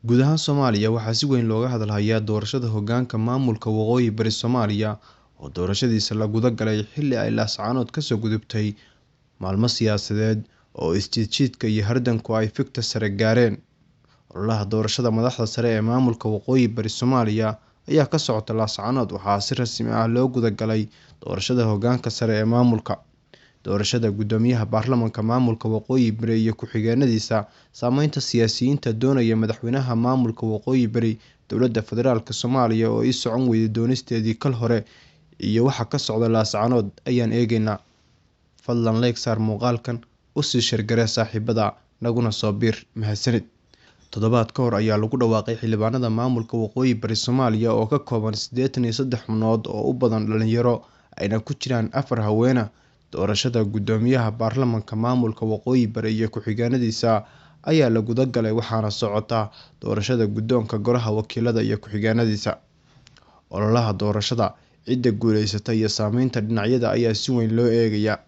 Guud ahaan Soomaaliya waxaa si weyn looga hadalhayaa doorashada hoggaanka maamulka Waqooyi Bari Soomaaliya oo doorashadiisa la guda galay xilli ay laascaanood ka soo gudubtay maalmo siyaasadeed oo isjiid-jiidka iyo hardanku ay fikta sare gaareen. Ololaha doorashada madaxda sare ee maamulka Waqooyi Bari Soomaaliya ayaa ka socota laascaanood waxaa si rasmi ah loo guda galay doorashada hoggaanka sare ee maamulka. Doorashada guddoomiyaha baarlamaanka maamulka Waqooyi Bari iyo ku-xigeenadiisa saameynta siyaasiyiinta doonaya madaxweynaha maamulka Waqooyi Bari dowladda federaalk Soomaaliya oo ii socon weyday doonisteedii kal hore iyo waxa ka socda laascaanood ayaan eegaynaa. Fadlan like saar muuqaalkan u sii share saaxiibada naguna soo biir mahadsanid. Toddobaad ka hor ayaa lagu dhawaaqay xildhibaanada maamulka Waqooyi Bari Soomaaliya oo ka kooban 83 xubnood oo u badan dhalinyaro ayna ku jiraan 4 haween. Doorashada guddoomiyaha baarlamaanka maamulka Waqooyi Bari iyo ku-xigeenadiisa ayaa la guda galay waxaana socota doorashada guddoonka golaha wakiilada iyo ku-xigeenadiisa. Ololaha doorashada cidda guuleysatay iyo saameynta dhinacyada ayaa si weyn loo eegayaa.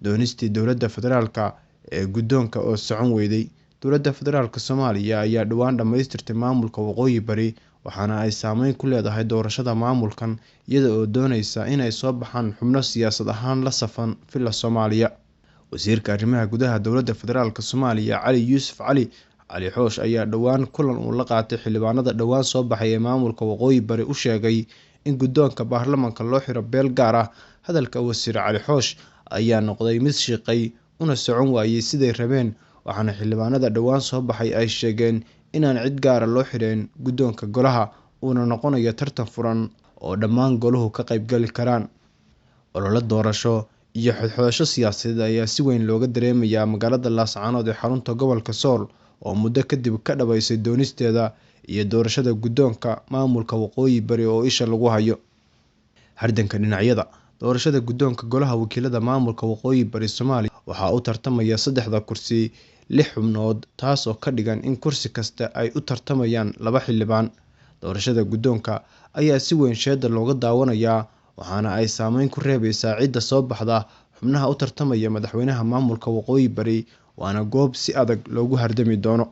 Doonistii dowladda federaalk ee guddoonka oo socon weyday. Dowladda federaalk Soomaaliya ayaa dhawaan dhamaystirtay maamulka Waqooyi Bari waxaana ay saameyn ku leedahay doorashada maamulkan iyada oo dooneysa inay soo baxaan xubno siyaasad ahaan la safan filla Soomaaliya. Wasiirka arrimaha gudaha dowladda federaalk Soomaaliya Cali Yuusuf Cali Xoosh ayaa dhawaan kulan uu la qaatay xildhibaanada dhawaan soo baxay ee maamulka Waqooyi Bari u sheegay in guddoonka baarlamaanka loo xiro beel gaar ah. Hadalka wasiir Cali Xoosh ayaa noqday mid shiiqay una socon waayay siday rabeen waxaana xildhibaanada dhawaan soo baxay ay sheegeen inaan cid gaara loo xireen guddoonka golaha uuna noqonayo tartan furan oo dhammaan goluhu ka qaybgali karaan. Olole doorasho iyo xodxodasho siyaasadeed ayaa si weyn looga dareemayaa magaalada laascaanood ee xarunta gobolka Sool oo muddo kadib ka dhawaysay doonisteeda iyo doorashada guddoonka maamulka Waqooyi Bari oo isha lagu hayo. Hardanka dhinacyada doorashada guddoonka golaha wakiilada maamulka Waqooyi Bari Soomaaliya waxaa u tartamaya 3 kursi 6 xubnood taas oo ka dhigan in kursi kasta ay u tartamayaan 2 xildhibaan. Doorashada guddoonka ayaa si weyn sheeda looga daawanayaa waxaana ay saameyn ku reebeysaa cidda soo baxda xubnaha u tartamaya madaxweynaha maamulka Waqooyi Bari waana goob si adag loogu hardami doono.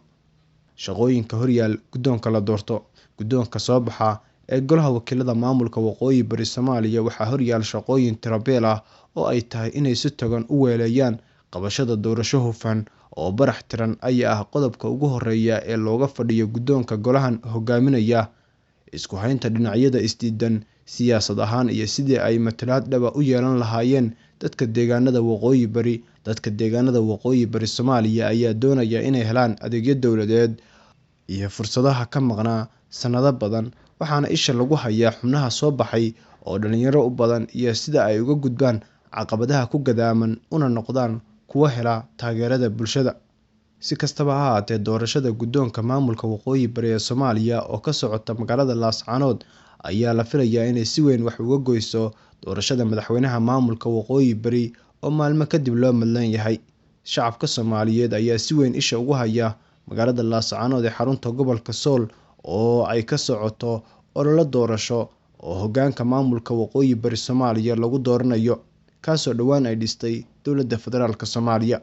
Shaqooyinka horyaal guddoonka la doorto. Guddoonka soo baxa ee golaha wakiilada maamulka Waqooyi Bari Soomaaliya waxaa horyaal shaqooyin tirabeel ah oo ay tahay inay si togan u weeleeyaan qabashada doorasho hufan oo barax tiran ayaa ah qodobka ugu horeeya ee looga fadhiyo guddoonka golahan hogaaminaya. Isku haynta dhinacyada isdiidan siyaasad ahaan iyo sidii ay matalaad dhaba u yeelan lahaayeen dadka deegaanada Waqooyi Bari. Dadka deegaanada Waqooyi Bari Soomaaliya ayaa doonaya inay helaan adeegyo dowladeed iyo fursadaha ka maqnaa sanado badan waxaana isha lagu hayaa xubnaha soo baxay oo dhalinyaro u badan iyo sida ay uga gudbaan caqabadaha ku gadaaman una noqdaan kuwa hela taageerada bulshada. Si kastaba ha ahaatee doorashada guddoonka maamulka Waqooyi Bari ee Soomaaliya oo ka socota magaalada laascaanood ayaa la filayaa inay si weyn wax uga goyso doorashada madaxweynaha maamulka Waqooyi Bari oo maalmo kadib loo madlan yahay. Shacabka Soomaaliyeed ayaa si weyn isha ugu haya magaalada laascaanood ee xarunta gobolka Sool oo ay ka socoto olole doorasho oo hoggaanka maamulka Waqooyi Bari Soomaaliya lagu dooranayo kaasoo dhawaan ay dhistay dowladda federaalk Soomaaliya.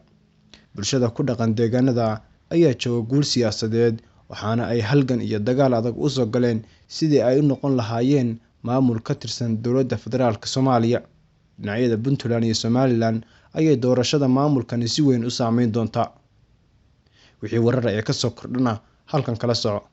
Bulshada ku dhaqan deegaanada ayaa jooga guul siyaasadeed waxaana ay halgan iyo dagaal adag u soo galeen sidii ay u noqon lahaayeen maamul ka tirsan dowladda federaalk Soomaaliya. Dhinacyada Puntland iyo Somaliland ayay doorashada maamulkani si weyn u saameyn doontaa. Wixii warar ee ka soo kordhana halkan kala soco.